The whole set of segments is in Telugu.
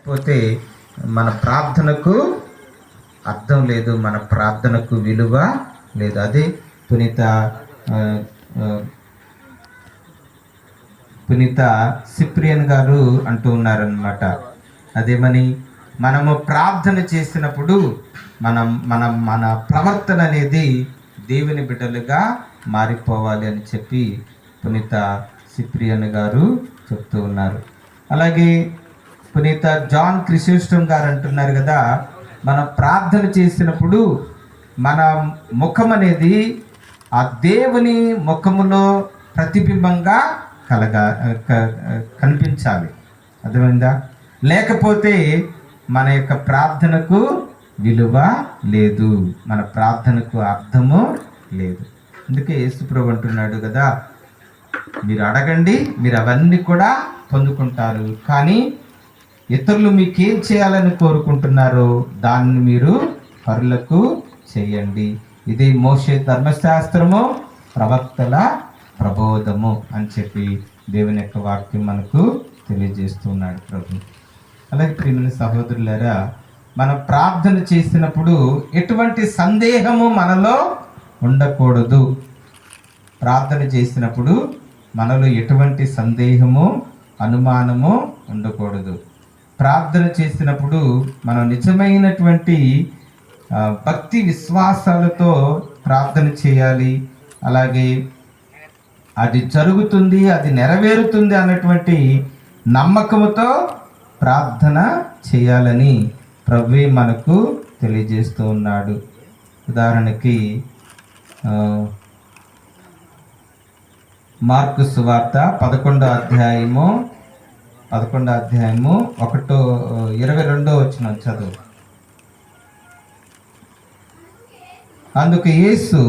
పోతే మన ప్రార్థనకు అర్థం లేదు, మన ప్రార్థనకు విలువ లేదు. అదే పునీత సిప్రియన్ గారు అంటూ ఉన్నారనమాట. అదేమని, మనము ప్రార్థన చేసినప్పుడు మన ప్రవర్తన అనేది దేవుని బిడ్డలుగా మారిపోవాలి అని చెప్పి పునీత సిప్రియన్ గారు చెప్తూ ఉన్నారు. అలాగే పునీత జాన్ క్రిసోస్టమ్ గారు అంటున్నారు కదా, మనం ప్రార్థన చేసినప్పుడు మన ముఖం అనేది ఆ దేవుని ముఖములో ప్రతిబింబంగా కనిపించాలి. అర్థమైందా? లేకపోతే మన యొక్క ప్రార్థనకు విలువ లేదు, మన ప్రార్థనకు అర్థము లేదు. అందుకే యేసుప్రభు అంటున్నాడు కదా, మీరు అడగండి, మీరు అవన్నీ కూడా పొందుకుంటారు, కానీ ఇతరులు మీకేం చేయాలని కోరుకుంటున్నారో దాన్ని మీరు పరులకు చేయండి. ఇది మోషే ధర్మశాస్త్రము, ప్రవక్తల ప్రబోధము అని చెప్పి దేవుని యొక్క వాక్యం మనకు తెలియజేస్తున్నాడు ప్రభు. అలాగే ప్రియమైన సహోదరులారా, మనం ప్రార్థన చేసినప్పుడు ఎటువంటి సందేహము మనలో ఉండకూడదు. ప్రార్థన చేసినప్పుడు మనలో ఎటువంటి సందేహము, అనుమానము ఉండకూడదు. ప్రార్థన చేసినప్పుడు మనం నిజమైనటువంటి భక్తి విశ్వాసాలతో ప్రార్థన చేయాలి. అలాగే అది జరుగుతుంది, అది నెరవేరుతుంది అన్నటువంటి నమ్మకంతో ప్రార్థన చేయాలని ప్రభువే మనకు తెలియజేస్తూ ఉన్నాడు. ఉదాహరణకి మార్కు సువార్త 11వ అధ్యాయము 22వ వచనం చదువు. అందుకు యేసు,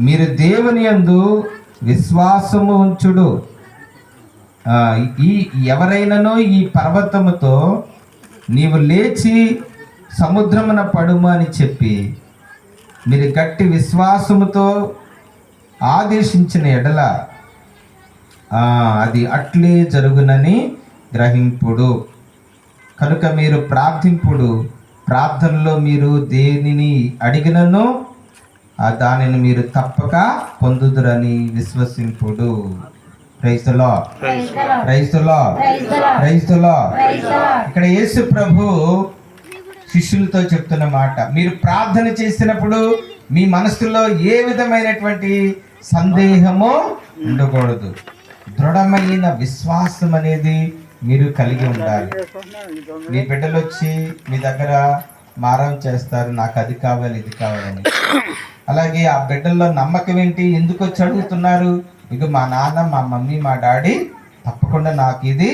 మీరు దేవుని యందు విశ్వాసము ఉంచుడు, ఎవరైనానో ఈ పర్వతముతో నీవు లేచి సముద్రమున పడుము అని చెప్పి మీరు గట్టి విశ్వాసముతో ఆదేశించిన ఎడల అది అట్లే జరుగునని గ్రహింపుడు. కనుక మీరు ప్రార్థింపుడు, ప్రార్థనలో మీరు దేనిని అడిగినను దానిని మీరు తప్పక పొందుదురని విశ్వసింపుడు. Praise the lord, praise the lord, praise the lord. ఇక్కడ యేసు ప్రభు శిష్యులతో చెప్తున్న మాట, మీరు ప్రార్థన చేసినప్పుడు మీ మనసులో ఏ విధమైనటువంటి సందేహము ఉండకూడదు. దృఢమైన విశ్వాసం అనేది మీరు కలిగి ఉండాలి. మీ బిడ్డలు వచ్చి మీ దగ్గర మారం చేస్తారు, నాకు అది కావాలి, ఇది కావాలని. అలాగే ఆ బిడ్డల్లో నమ్మకం ఏంటి? ఎందుకు వచ్చి అడుగుతున్నారు? ఇక మా నాన్న, మా మమ్మీ, మా డాడీ తప్పకుండా నాకు ఇది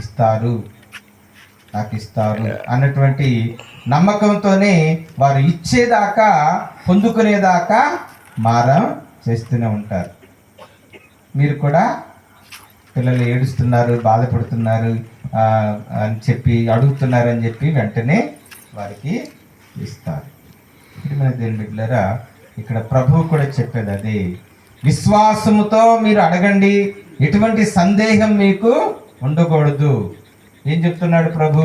ఇస్తారు, నాకు ఇస్తారు అన్నటువంటి నమ్మకంతోనే వారు ఇచ్చేదాకా, పొందుకునేదాకా మారం చేస్తూనే ఉంటారు. మీరు కూడా పిల్లలు ఏడుస్తున్నారు, బాధపడుతున్నారు అని చెప్పి, అడుగుతున్నారు అని చెప్పి వెంటనే వారికి ఇస్తారు. మన దేవుని బిడ్డలారా, ఇక్కడ ప్రభువు కూడా చెప్పేది అదే, విశ్వాసముతో మీరు అడగండి, ఎటువంటి సందేహం మీకు ఉండకూడదు. ఏం చెప్తున్నాడు ప్రభు?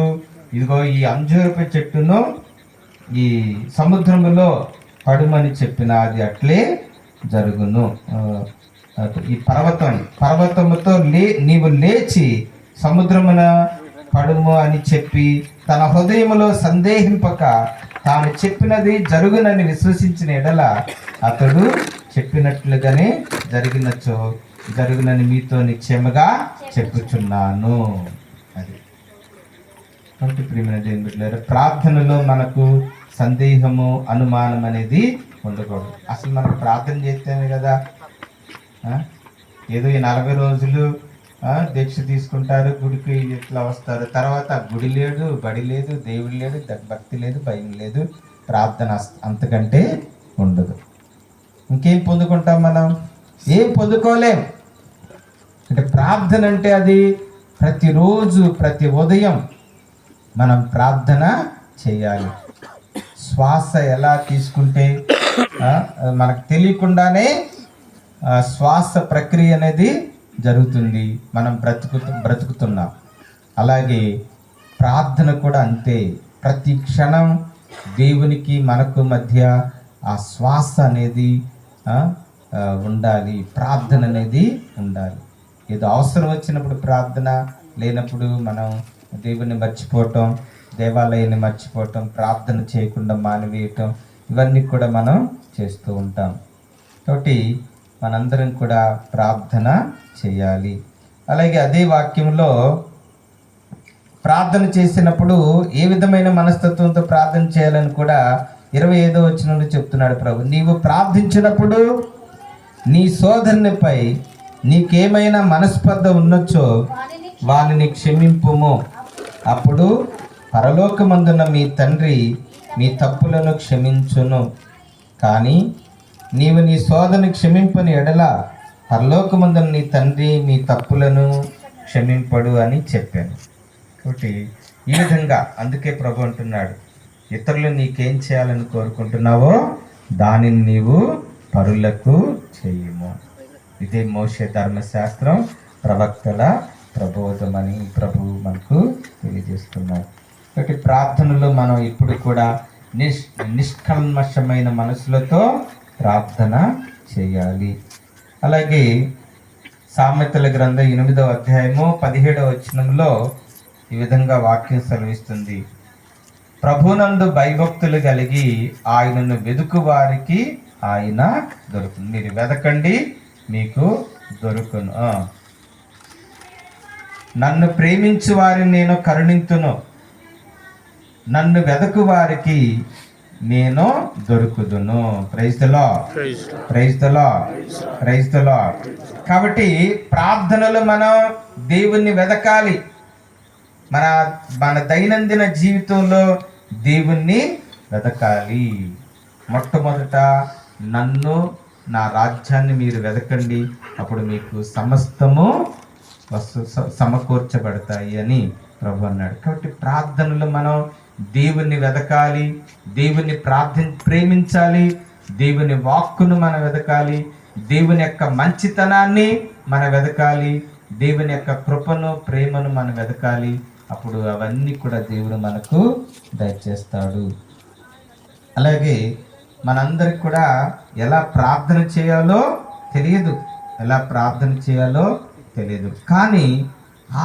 ఇదిగో ఈ అంజూరపు చెట్టును ఈ సముద్రములో పడుమని చెప్పిన అది అట్లే జరుగును. ఈ పర్వతముతో నీవు లేచి సముద్రమున పడుము అని చెప్పి తన హృదయములో సందేహింపక తాను చెప్పినది జరుగునని విశ్వసించిన ఎడల అతడు చెప్పినట్లుగానే జరుగునని మీతో నిశ్చయముగా చెప్పుచున్నాను. అది కాబట్టి ప్రియమైన దేవుని బిడ్డలారా, ప్రార్థనలో మనకు సందేహము, అనుమానం అనేది ఉండకూడదు. అసలు మనం ప్రార్థన చేస్తేనే కదా ఏదో ఈ 40 రోజులు దీక్ష తీసుకుంటారు, గుడికి ఇట్లా వస్తారు, తర్వాత గుడి లేదు, బడి లేదు, దేవుడు లేడు, భక్తి లేదు, భయం లేదు, ప్రార్థన అంతకంటే ఉండదు. ఇంకేం పొందుకుంటాం మనం? ఏం పొందుకోలేం. అంటే ప్రార్థన అంటే అది ప్రతిరోజు, ప్రతి ఉదయం మనం ప్రార్థన చేయాలి. శ్వాస ఎలా తీసుకుంటే మనకు తెలియకుండానే శ్వాస ప్రక్రియ అనేది జరుగుతుంది, మనం బ్రతుకుతున్నాం. అలాగే ప్రార్థన కూడా అంతే. ప్రతి క్షణం దేవునికి మనకు మధ్య ఆ శ్వాస అనేది ఉండాలి, ప్రార్థన అనేది ఉండాలి. ఏదో అవసరం వచ్చినప్పుడు ప్రార్థన, లేనప్పుడు మనం దేవుని మర్చిపోవటం, దేవాలయాన్ని మర్చిపోవటం, ప్రార్థన చేయకుండా మానివేయటం, ఇవన్నీ కూడా మనం చేస్తూ ఉంటాం. కాబట్టి మనందరం కూడా ప్రార్థన చేయాలి. అలాగే అదే వాక్యంలో ప్రార్థన చేసినప్పుడు ఏ విధమైన మనస్తత్వంతో ప్రార్థన చేయాలని కూడా 25వ వచనంలో చెప్తున్నాడు ప్రభు. నీవు ప్రార్థించినప్పుడు నీ సోదరునిపై నీకేమైనా మనస్పర్ధ ఉన్నచో వానిని క్షమింపుము. అప్పుడు పరలోకమందున్న మీ తండ్రి మీ తప్పులను క్షమించును. కానీ నీవు నీ సోదరుని క్షమింపని ఎడల పరలోకమందున్న నీ తండ్రి మీ తప్పులను క్షమింపడు అని చెప్పాను. కాబట్టి ఈ విధంగా అందుకే ప్రభు అంటున్నాడు, ఇతరులు నీకేం చేయాలని కోరుకుంటున్నావో దానిని నీవు పరులకు చేయము. ఇదే మోషే ధర్మశాస్త్రం, ప్రవక్తల ప్రబోధమని ప్రభు మనకు తెలియజేస్తున్నారు. కాబట్టి ప్రార్థనలో మనం ఇప్పుడు కూడా నిష్కల్మషమైన మనసులతో ప్రార్థన చేయాలి. అలాగే సామెతల గ్రంథం 8వ అధ్యాయము 17వ వచనంలో ఈ విధంగా వాక్యం సెలవిస్తుంది, ప్రభునందు భయభక్తులు కలిగి ఆయనను వెదుకు వారికి ఆయన దొరుకును. మీరు వెదకండి మీకు దొరుకును. నన్ను ప్రేమించు వారిని నేను కరుణింతును, నన్ను వెదకు వారికి నేను దొరుకుదును. Praise the lord, praise the lord, praise the lord. కాబట్టి ప్రార్థనలు మనం దేవుణ్ణి వెదకాలి. మన దైనందిన జీవితంలో దేవుణ్ణి వెదకాలి. మొట్టమొదట నన్ను, నా రాజ్యాన్ని మీరు వెదకండి, అప్పుడు మీకు సమస్తము సమకూర్చబడతాయి అని ప్రభు అన్నాడు. కాబట్టి ప్రార్థనలు మనం దేవుణ్ణి వెదకాలి, దేవుణ్ణి ప్రేమించాలి, దేవుని వాక్కును మనం వెదకాలి, దేవుని యొక్క మంచితనాన్ని మనం వెదకాలి, దేవుని యొక్క కృపను, ప్రేమను మనం వెదకాలి. అప్పుడు అవన్నీ కూడా దేవుడు మనకు దయచేస్తాడు. అలాగే మనందరికి కూడా ఎలా ప్రార్థన చేయాలో తెలియదు, కానీ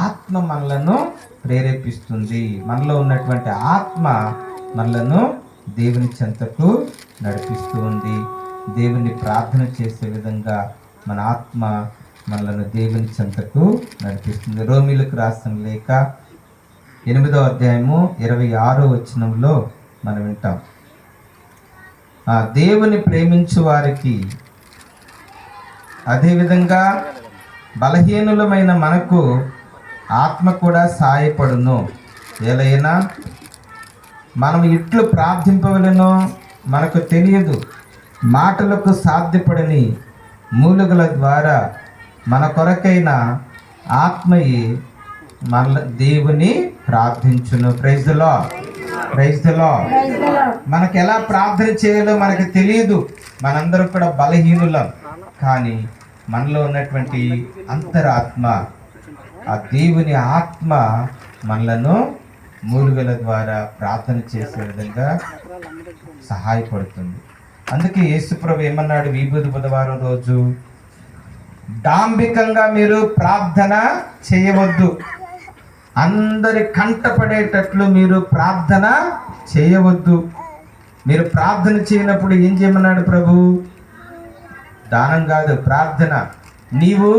ఆత్మ మనలను ప్రేరేపిస్తుంది. మనలో ఉన్నటువంటి ఆత్మ మనలను దేవుని చెంతకు నడిపిస్తూ ఉంది. దేవుని ప్రార్థన చేసే విధంగా మన ఆత్మ మనలను దేవుని చెంతకు నడిపిస్తుంది. రోమీలకు రాసిన లేఖ 8వ అధ్యాయము 26వ వచనంలో మనం వింటాం, దేవుని ప్రేమించు వారికి అదేవిధంగా బలహీనులమైన మనకు ఆత్మ కూడా సాయపడును. ఎలైనా మనం ఇట్లు ప్రార్థింపవలెనో మనకు తెలియదు. మాటలకు సాధ్యపడని మూలుగుల ద్వారా మన కొరకైన ఆత్మయే మన దేవుని ప్రార్థించును. Praise the lord, praise the lord. మనకు ఎలా ప్రార్థన చేయాలో మనకు తెలియదు. మనందరం కూడా బలహీనులం. కానీ మనలో ఉన్నటువంటి అంతరాత్మ, ఆ దేవుని ఆత్మ మనలను మూలుగుల ద్వారా ప్రార్థన చేసే విధంగా సహాయపడుతుంది. అందుకే యేసుప్రభు ఏమన్నాడు విభూది బుధవారం రోజు, డాంబికంగా మీరు ప్రార్థన చేయవద్దు, అందరి కంటపడేటట్లు మీరు ప్రార్థన చేయవద్దు. మీరు ప్రార్థన చేయనప్పుడు ఏం చేయమన్నాడు ప్రభు? దానం కాదు, ప్రార్థన. నీవు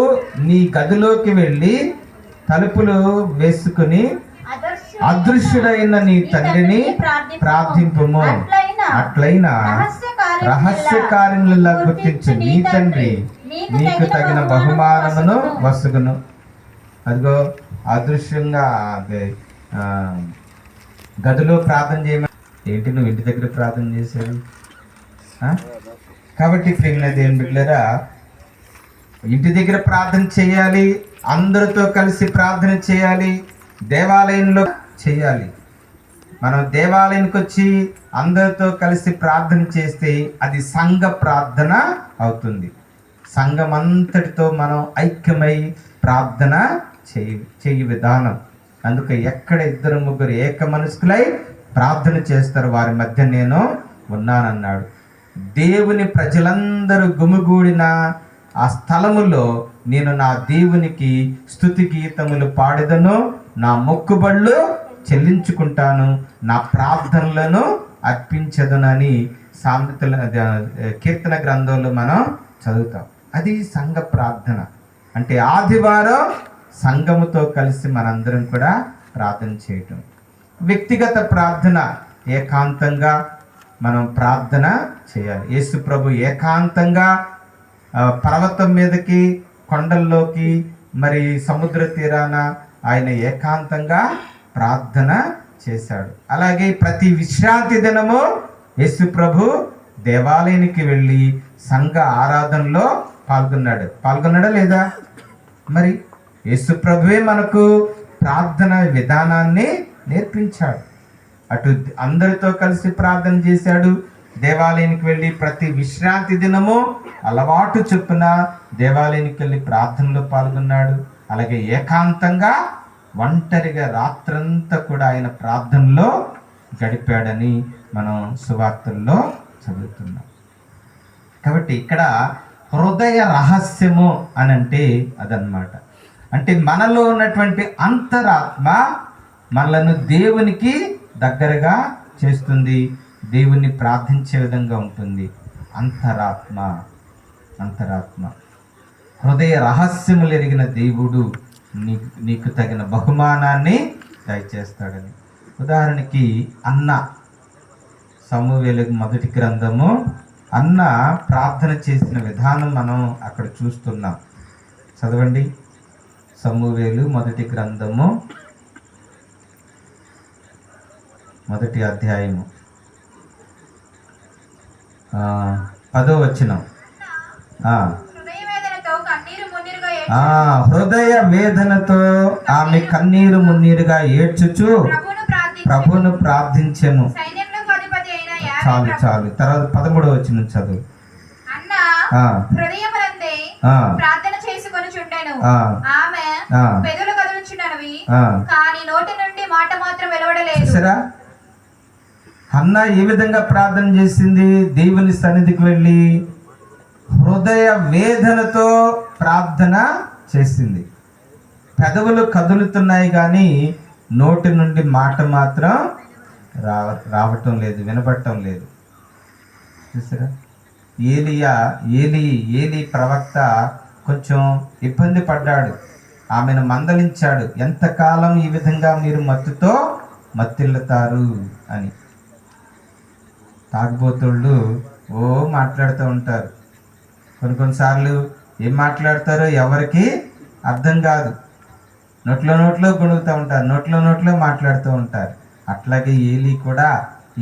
నీ గదిలోకి వెళ్ళి తలుపులు వేసుకుని అదృశ్యుడైన నీ తండ్రిని ప్రార్థింపుము. అట్లయినా రహస్య కార్యములలో గుర్తించు నీ తండ్రి నీకు తగిన బహుమానమును వసుగును. అదిగో అదృశ్యంగా గదిలో ప్రార్థన చేయమని ఏంటి, నువ్వు ఇంటి దగ్గర ప్రార్థన చేశారు. కాబట్టి ప్రేమ దేవుని బిడ్డలారా, ఇంటి దగ్గర ప్రార్థన చేయాలి, అందరితో కలిసి ప్రార్థన చేయాలి, దేవాలయంలో చేయాలి. మనం దేవాలయానికి వచ్చి అందరితో కలిసి ప్రార్థన చేస్తే అది సంఘ ప్రార్థన అవుతుంది. సంఘం అంతటితో మనం ఐక్యమై ప్రార్థన చేయ విధానం. అందుకే ఎక్కడ ఇద్దరు ముగ్గురు ఏక మనస్కులై ప్రార్థన చేస్తారు వారి మధ్య నేను ఉన్నానన్నాడు. దేవుని ప్రజలందరూ గుమిగూడిన ఆ స్థలములో నేను నా దేవునికి స్తుతి గీతములు పాడెదను, నా మొక్కుబళ్ళు చెల్లించుకుంటాను, నా ప్రార్థనలను అర్పించదునని సామెతల కీర్తన గ్రంథంలో మనం చదువుతాం. అది సంఘ ప్రార్థన అంటే ఆదివారం సంఘముతో కలిసి మనందరం కూడా ప్రార్థన చేయటం. వ్యక్తిగత ప్రార్థన ఏకాంతంగా మనం ప్రార్థన చేయాలి. యేసు ప్రభు ఏకాంతంగా పర్వతం మీదకి, కొండల్లోకి, మరి సముద్ర తీరాన ఆయన ఏకాంతంగా ప్రార్థన చేశాడు. అలాగే ప్రతి విశ్రాంతి దినము యేసు ప్రభు దేవాలయానికి వెళ్ళి సంఘ ఆరాధనలో పాల్గొన్నాడా లేదా? మరి యేసు ప్రభువే మనకు ప్రార్థన విధానాన్ని నేర్పించాడు. అటు అందరితో కలిసి ప్రార్థన చేశాడు, దేవాలయానికి వెళ్ళి ప్రతి విశ్రాంతి దినము అలవాటు చొప్పున దేవాలయానికి వెళ్ళి ప్రార్థనలో పాల్గొన్నాడు. అలాగే ఏకాంతంగా ఒంటరిగా రాత్రంతా కూడా ఆయన ప్రార్థనలో గడిపాడని మనం సువార్తల్లో చదువుతున్నాం. కాబట్టి ఇక్కడ హృదయ రహస్యము అని అంటే అదనమాట. అంటే మనలో ఉన్నటువంటి అంతరాత్మ మనలను దేవునికి దగ్గరగా చేస్తుంది, దేవుణ్ణి ప్రార్థించే విధంగా ఉంటుంది. అంతరాత్మ హృదయ రహస్యములు ఎరిగిన దేవుడు నీకు తగిన బహుమానాన్ని దయచేస్తాడని. ఉదాహరణకి అన్న, సమూయేలు మొదటి గ్రంథము, అన్న ప్రార్థన చేసిన విధానం మనం అక్కడ చూస్తున్నాం. చదవండి, సమూయేలు మొదటి గ్రంథము మొదటి అధ్యాయము 10వ వచనం. హృదయ వేదనతో ఆమె కన్నీరు మున్నీరుగా ఏడ్చుచు ప్రభువును ప్రార్థించెను. చాలు. తర్వాత 13వ వచనం చదువు. ప్రార్థన చేసుకొనుచుండెను. ఆమె పెదవులు కదులుచున్నవి, కానీ నోటి నుండి మాట మాత్రం వెలువడలేదు. చూసారా, హన్నా ఏ విధంగా ప్రార్థన చేసింది? దేవుని సన్నిధికి వెళ్ళి హృదయ వేదనతో ప్రార్థన చేసింది. పెదవులు కదులుతున్నాయి కానీ నోటి నుండి మాట మాత్రం రావటం లేదు, వినపడటం లేదు. చూసారా, ఏలీ ప్రవక్త కొంచెం ఇబ్బంది పడ్డాడు, ఆమెను మందలించాడు, ఎంతకాలం ఈ విధంగా మీరు మత్తుతో మత్తిల్లుతారు అని. తాగుబోతుళ్ళు మాట్లాడుతూ ఉంటారు. కొన్నిసార్లు ఏం మాట్లాడతారో ఎవరికి అర్థం కాదు, నోట్లో గొణుగుతూ ఉంటారు, నోట్లో మాట్లాడుతూ ఉంటారు. అట్లాగే ఏలీ కూడా,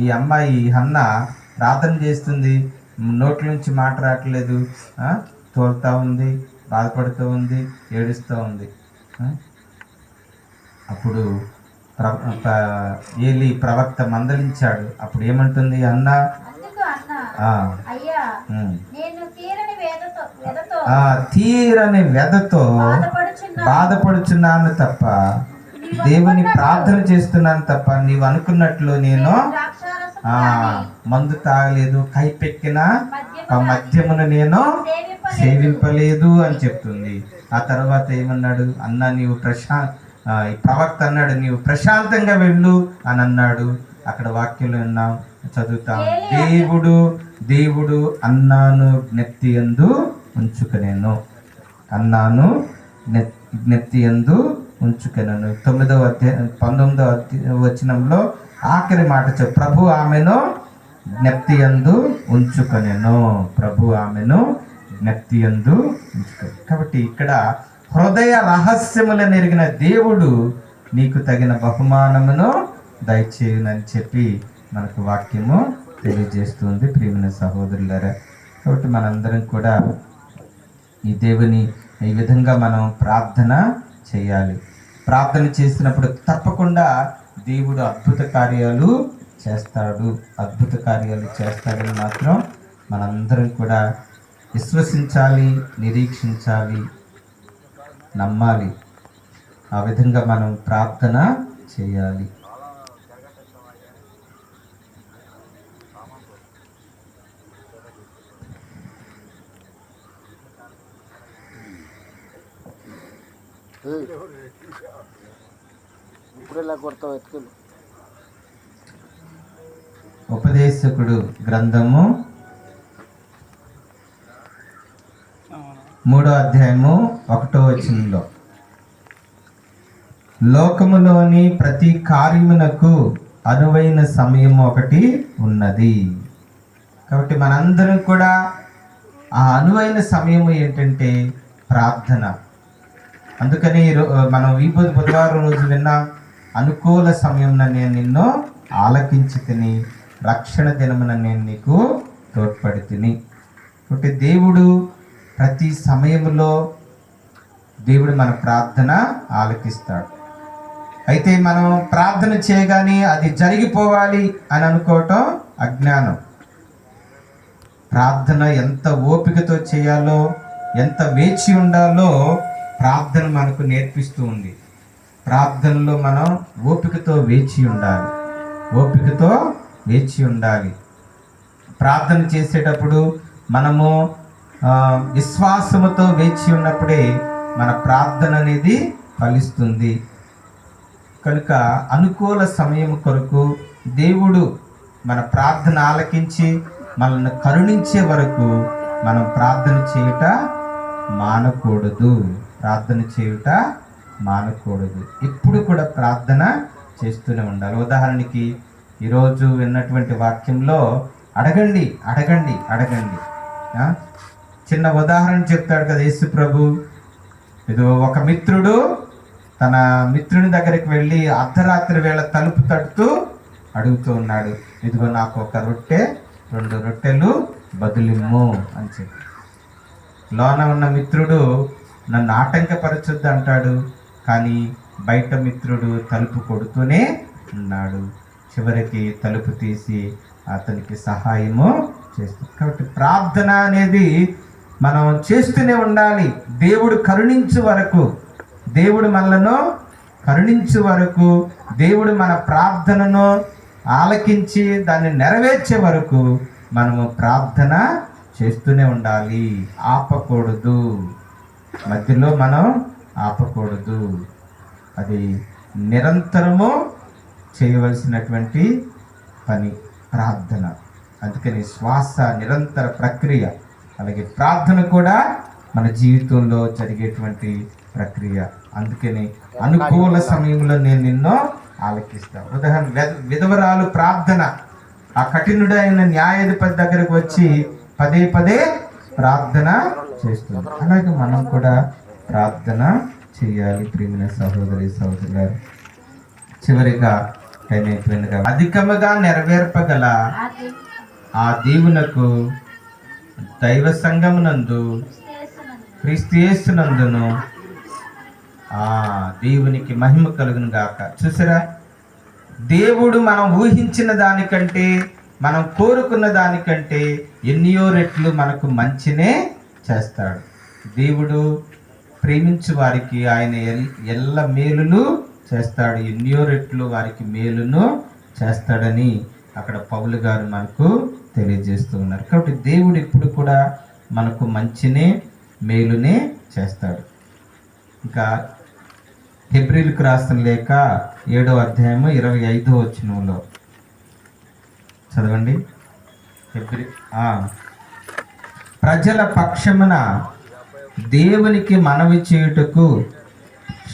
ఈ అమ్మాయి హన్నా ప్రార్థన చేస్తుంది, నోట్ల నుంచి మాట రావట్లేదు, తోలుతూ ఉంది, బాధపడుతూ ఉంది, ఏడుస్తూ ఉంది. అప్పుడు ఏలీ ప్రవక్త మందలించాడు. అప్పుడు ఏమంటుంది అన్న? తీరని వ్యధతో బాధపడుచున్నాను తప్ప, దేవుని ప్రార్థన చేస్తున్నాను తప్ప, నీవు అనుకున్నట్లు నేను మందు తాగలేదు, కైపెక్కిన మద్యమును నేను సేవింపలేదు అని చెప్తుంది. ఆ తర్వాత ఏమన్నాడు? అన్న నీవు ప్రవక్త అన్నాడు, నీవు ప్రశాంతంగా వెళ్ళు అని అన్నాడు. అక్కడ వాక్యంలో ఉన్నాం, చదువుతాం. దేవుడు అన్నాను జ్ఞప్తి యందు ఉంచుకొనెను, అన్నాను జ్ఞప్తి యందు ఉంచుకొనెను. 19వ వచనంలో ఆఖరి మాట ప్రభు ఆమెను జ్ఞప్తి యందు ఉంచుకొనెను, ప్రభు ఆమెను జ్ఞప్తి యందు ఉంచుకొనెను. కాబట్టి ఇక్కడ హృదయ రహస్యములను ఎరిగిన దేవుడు నీకు తగిన బహుమానమును దయచేయునని చెప్పి మనకు వాక్యము తెలియజేస్తుంది. ప్రియమైన సహోదరులారా, కాబట్టి మనందరం కూడా ఈ దేవుని ఈ విధంగా మనం ప్రార్థన చేయాలి. ప్రార్థన చేసినప్పుడు తప్పకుండా దేవుడు అద్భుత కార్యాలు చేస్తాడని మాత్రం మనందరం కూడా విశ్వసించాలి, నిరీక్షించాలి, నమ్మాలి. ఆ విధంగా మనం ప్రార్థన చేయాలి. ఉపదేశకుడు గ్రంథము 3వ అధ్యాయము 1వ వచనంలో, లోకములోని ప్రతి కార్యమునకు అనువైన సమయం ఒకటి ఉన్నది. కాబట్టి మనందరం కూడా ఆ అనువైన సమయము ఏంటంటే ప్రార్థన. అందుకని మనం ఈ బుధవారం రోజు విన్న అనుకూల సమయంలో నేను నిన్ను ఆలకించి తిని, రక్షణ దినమున నేను నీకు తోడ్పడి తిని. కాబట్టి దేవుడు ప్రతి సమయంలో దేవుడు మన ప్రార్థన ఆలకిస్తాడు. అయితే మనం ప్రార్థన చేయగానే అది జరిగిపోవాలి అని అనుకోవటం అజ్ఞానం. ప్రార్థన ఎంత ఓపికతో చేయాలో, ఎంత వేచి ఉండాలో ప్రార్థన మనకు నేర్పిస్తూ ఉంది. ప్రార్థనలో మనం ఓపికతో వేచి ఉండాలి, ఓపికతో వేచి ఉండాలి. ప్రార్థన చేసేటప్పుడు మనము విశ్వాసముతో వేచి ఉన్నప్పుడే మన ప్రార్థన అనేది ఫలిస్తుంది. కనుక అనుకూల సమయం కొరకు దేవుడు మన ప్రార్థన ఆలకించి మనల్ని కరుణించే వరకు మనం ప్రార్థన చేయుట మానకూడదు. ప్రార్థన చేయుట మానకూడదు. ఎప్పుడు కూడా ప్రార్థన చేస్తూనే ఉండాలి. ఉదాహరణకి ఈరోజు విన్నటువంటి వాక్యంలో అడగండి అడగండి అడగండి. చిన్న ఉదాహరణ చెప్తాడు కదా యేసు ప్రభు. ఇది ఒక మిత్రుడు తన మిత్రుని దగ్గరికి వెళ్ళి అర్ధరాత్రి వేళ తలుపు తడుతూ అడుగుతూ ఉన్నాడు, ఇదిగో నాకు ఒక రొట్టె 2 రొట్టెలు బదులిమ్ము అని చెప్పి. లోన ఉన్న మిత్రుడు నన్ను ఆటంకపరచొద్దు అంటాడు, కానీ బయట మిత్రుడు తలుపు కొడుతూనే ఉన్నాడు. చివరికి తలుపు తీసి అతనికి సహాయము చేస్తాడు. కాబట్టి ప్రార్థన అనేది మనం చేస్తూనే ఉండాలి. దేవుడు కరుణించు వరకు, దేవుడు మనలను కరుణించు వరకు, దేవుడు మన ప్రార్థనను ఆలకించి దాన్ని నెరవేర్చే వరకు మనము ప్రార్థన చేస్తూనే ఉండాలి. ఆపకూడదు, మధ్యలో మనం ఆపకూడదు. అది నిరంతరము చేయవలసినటువంటి పని ప్రార్థన. అందుకని శ్వాస నిరంతర ప్రక్రియ. అలాగే ప్రార్థన కూడా మన జీవితంలో జరిగేటువంటి ప్రక్రియ. అందుకని అనుకూల సమయంలో నేను నిన్ను ఆలకిస్తాను. ఉదాహరణ విధవరాలు ప్రార్థన. ఆ కఠినుడైన న్యాయాధిపతి దగ్గరకు వచ్చి పదే పదే ప్రార్థన చేస్తుంది. అలాగే మనం కూడా ప్రార్థన చేయాలి. ప్రియమైన సహోదరి సహోదరులారు, చివరిగా అధికముగా నెరవేర్పగల ఆ దేవునకు దైవ సంఘమునందు క్రీస్తు యేసునందును దేవునికి మహిమ కలుగును గాక. చూసారా, దేవుడు మనం ఊహించిన దానికంటే, మనం కోరుకున్న దానికంటే ఎన్నో రెట్లు మనకు మంచినే చేస్తాడు. దేవుడు ప్రేమించు వారికి ఆయన ఎల్ల మేలులు చేస్తాడు, ఎన్నో రెట్లు వారికి మేలును చేస్తాడని అక్కడ పౌలు గారు మనకు తెలియజేస్తూ ఉన్నారు. కాబట్టి దేవుడు ఇప్పుడు కూడా మనకు మంచినే మేలునే చేస్తాడు. ఇంకా హెబ్రీలకు రాసిన లేఖ 7వ అధ్యాయము 25వ వచనంలో చదవండి. ప్రజల పక్షమున దేవునికి మనవి చేయుటకు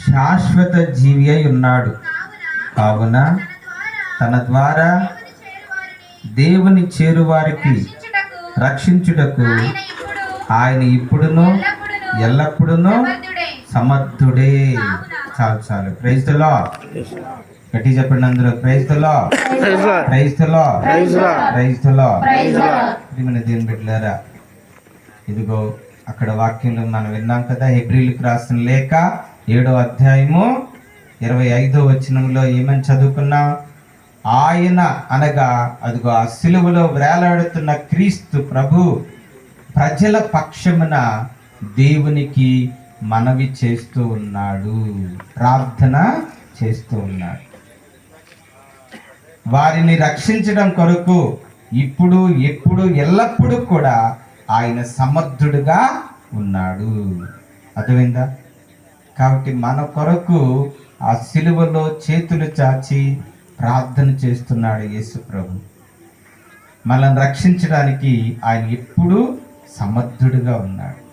శాశ్వత జీవి అయి ఉన్నాడు. కావున తన ద్వారా దేవుని చేరువారికి రక్షించుటకు ఆయన ఇప్పుడును ఎల్లప్పుడూ సమర్థుడే. చాలు చాలు. Praise the Lord. గట్టి చెప్పండి అందరూ, praise the lord, praise the lord, praise the Lord. ప్రియమైన దేవుని బిడ్డలారా, ఇదిగో అక్కడ వాక్యంలో మనం విన్నాం కదా, హెబ్రీలకు రాసిన లేఖ 7వ అధ్యాయము 25వ వచనంలో ఏమని చదువుకున్నాం? ఆయన అనగా అదిగో ఆ సిలువలో వేలాడుతున్న క్రీస్తు ప్రభు ప్రజల పక్షమున దేవునికి మనవి చేస్తూ ఉన్నాడు, ప్రార్థన చేస్తూ ఉన్నాడు. వారిని రక్షించడం కొరకు ఇప్పుడు, ఎప్పుడు, ఎల్లప్పుడూ కూడా ఆయన సమర్థుడుగా ఉన్నాడు. అర్థమైందా? కాబట్టి మన కొరకు ఆ సిలువలో చేతులు చాచి ప్రార్థన చేస్తున్నాడు యేసు ప్రభు. మనల్ని రక్షించడానికి ఆయన ఎప్పుడూ సమర్థుడుగా ఉన్నాడు.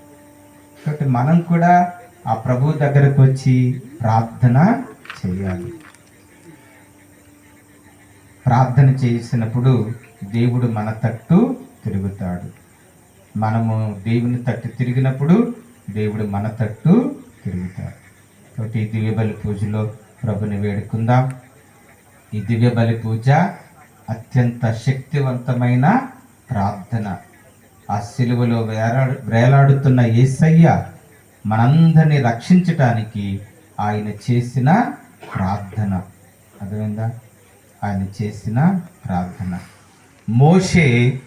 కాబట్టి మనం కూడా ఆ ప్రభు దగ్గరకు వచ్చి ప్రార్థన చేయాలి. ప్రార్థన చేసినప్పుడు దేవుడు మన తట్టు తిరుగుతాడు. మనము దేవుని తట్టు తిరిగినప్పుడు దేవుడు మన తట్టు తిరుగుతాడు. కాబట్టి ఈ దివ్య బలి పూజలో ప్రభుని వేడుకుందాం. ఈ దివ్య బలి పూజ అత్యంత శక్తివంతమైన ప్రార్థన. ఆ సిలువలో వేలాడుతున్న యేసయ్య మనందరినీ రక్షించటానికి ఆయన చేసిన ప్రార్థన. అర్థమైందా? ఆయన చేసిన ప్రార్థన. మోషే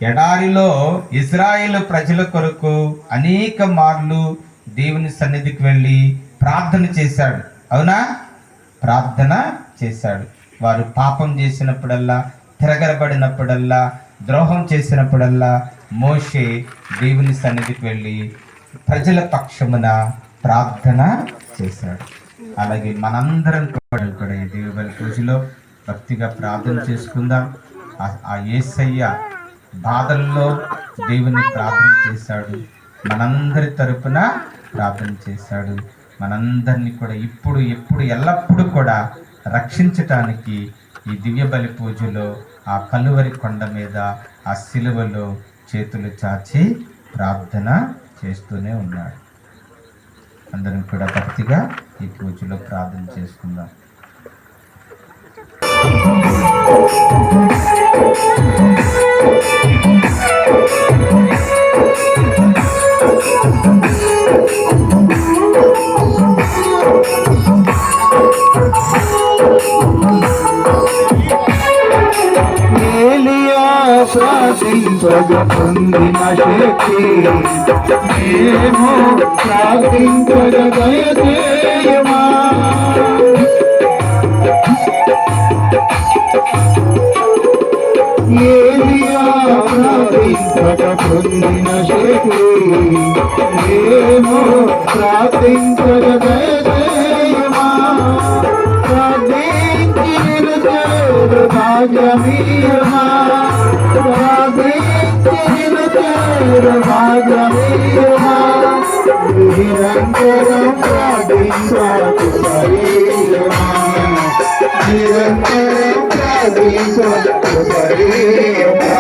ఎడారిలో ఇజ్రాయేలు ప్రజల కొరకు అనేక మార్లు దేవుని సన్నిధికి వెళ్ళి ప్రార్థన చేశాడు. అవునా? ప్రార్థన చేశాడు. వారు పాపం చేసినప్పుడల్లా, తిరగబడినప్పుడల్లా, ద్రోహం చేసినప్పుడల్లా మోషే దేవుని సన్నిధికి వెళ్ళి ప్రజల పక్షమున ప్రార్థన చేశాడు. అలాగే మనందరం కూడా ఈ దివ్య బలి పూజలో భక్తిగా ప్రార్థన చేసుకుందాం. ఆ యేసయ్య బాధల్లో దేవుని ప్రార్థన చేశాడు, మనందరి తరపున ప్రార్థన చేశాడు. మనందరినీ కూడా ఇప్పుడు, ఎప్పుడు, ఎల్లప్పుడూ కూడా రక్షించటానికి ఈ దివ్య బలి పూజలో ఆ కలువరి కొండ మీద ఆ సిలువలో చేతులు చాచి ప్రార్థన చేస్తూనే ఉన్నాడు. అందరం కూడా భక్తిగా ఈ పూజలో ప్రార్థన చేసుకుందాం. పొందిన శక్తి మేము ప్రార్థించగ దయచేయమా. ఏలియా ప్రార్థించగ పొందిన శక్తి మేము ప్రార్థించగ దయచేయమా. ప్రార్థించి నిలుచేరు భాగ్యమీయమా. నిరంతరం ప్రార్థించకు పరియమా. నిరంతరం ప్రార్థించకు పరియమా.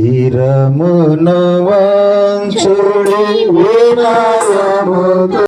శిరమును వంచుడి వినయముతో